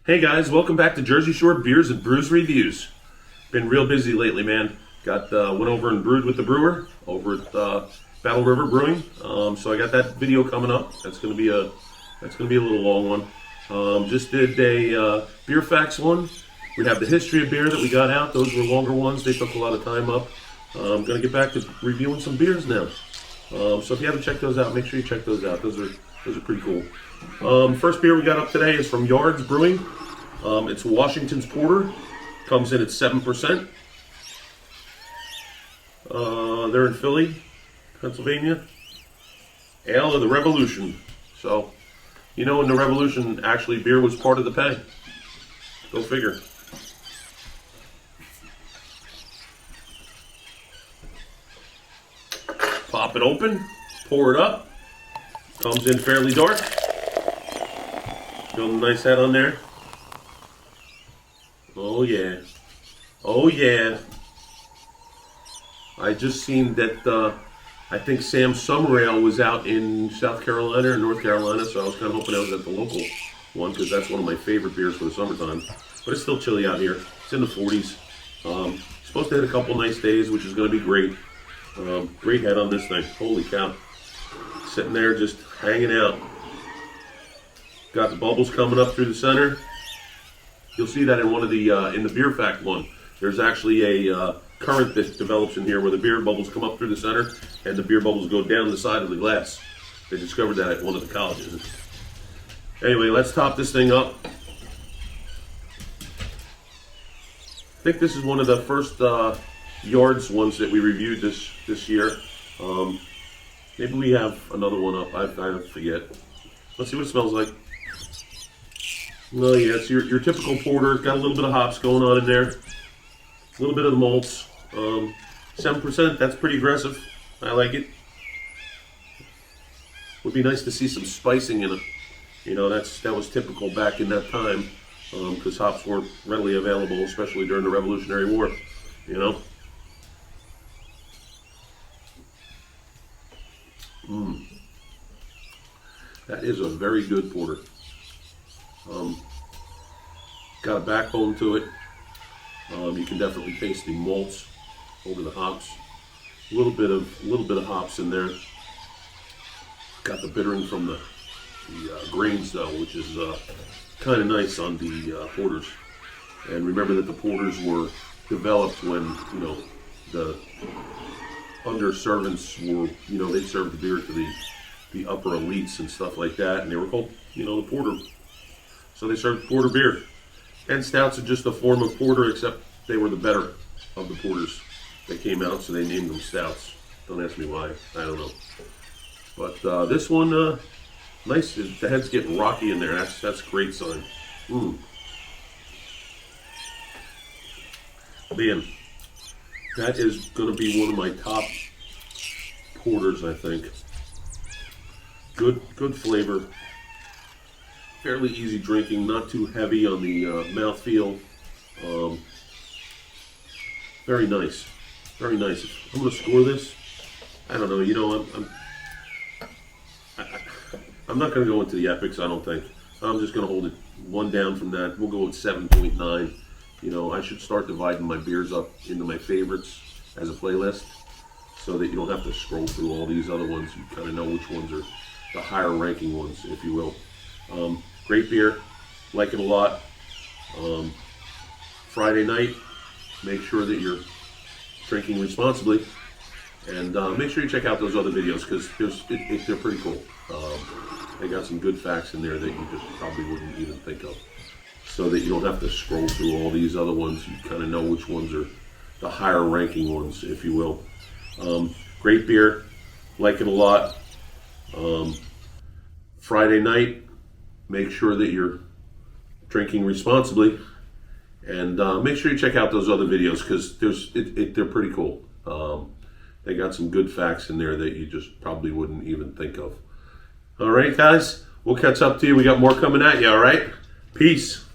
Hey guys, welcome back to Jersey Shore Beers and Brews Reviews. Been real busy lately, man. Went over and brewed with the brewer over at Battle River Brewing. So I got that video coming up. That's gonna be a little long one. Just did a beer facts one. We have the history of beer that we got out. Those were longer ones. They took a lot of time up. I'm gonna get back to reviewing some beers now. So if you haven't checked those out, make sure you check those out. Those are pretty cool. First beer we got up today is from Yards Brewing. It's Washington's Porter. Comes in at 7%. They're in Philly, Pennsylvania. Ale of the Revolution. So, you know, in the Revolution, actually beer was part of the pay. Go figure. Pop it open, pour it up. Comes in fairly dark. Got a nice head on there. Oh yeah. Oh yeah. I just seen that I think Sam Summer Ale was out in South Carolina or North Carolina, so I was kind of hoping I was at the local one because that's one of my favorite beers for the summertime. But it's still chilly out here. It's in the 40s. Supposed to hit a couple nice days, which is going to be great. Great head on this thing. Holy cow. Sitting there just hanging out. Got the bubbles coming up through the center. You'll see that in one of the in the beer fact one. There's actually a current that develops in here where the beer bubbles come up through the center and the beer bubbles go down the side of the glass. They discovered that at one of the colleges. Anyway, let's top this thing up. I think this is one of the first Yards ones that we reviewed this year. Maybe we have another one up. I forget. Let's see what it smells like. Well, yeah, it's your typical porter. It's got a little bit of hops going on in there. A little bit of the malts. 7%, that's pretty aggressive. I like it. Would be nice to see some spicing in it. You know, that was typical back in that time because hops weren't readily available, especially during the Revolutionary War. You know? That is a very good porter. Got a backbone to it. You can definitely taste the malts over the hops. A little bit of hops in there. Got the bittering from the grains though, which is kind of nice on the porters. And remember that the porters were developed when the under servants were they served the beer to the upper elites and stuff like that, and they were called the porter. So they served porter beer. And stouts are just a form of porter, except they were the better of the porters that came out, so they named them stouts. Don't ask me why. I don't know. But this one, nice. The head's getting rocky in there. That's a great sign. Man, that is going to be one of my top porters, I think. Good flavor. Fairly easy drinking, not too heavy on the mouthfeel. Very nice. Very nice. I'm going to score this. I don't know. I'm not going to go into the epics, I don't think. I'm just going to hold it one down from that. We'll go with 7.9. I should start dividing my beers up into my favorites as a playlist so that you don't have to scroll through all these other ones. You kind of know which ones are the higher ranking ones, if you will. Great beer, like it a lot. Friday night, make sure that you're drinking responsibly, and make sure you check out those other videos because they're pretty cool. They got some good facts in there that you just probably wouldn't even think of, so that you don't have to scroll through all these other ones. You kind of know which ones are the higher ranking ones, if you will. Great beer, like it a lot. Friday night, make sure that you're drinking responsibly, and make sure you check out those other videos because they're pretty cool. They got some good facts in there that you just probably wouldn't even think of. All right, guys, we'll catch up to you. We got more coming at you, all right? Peace.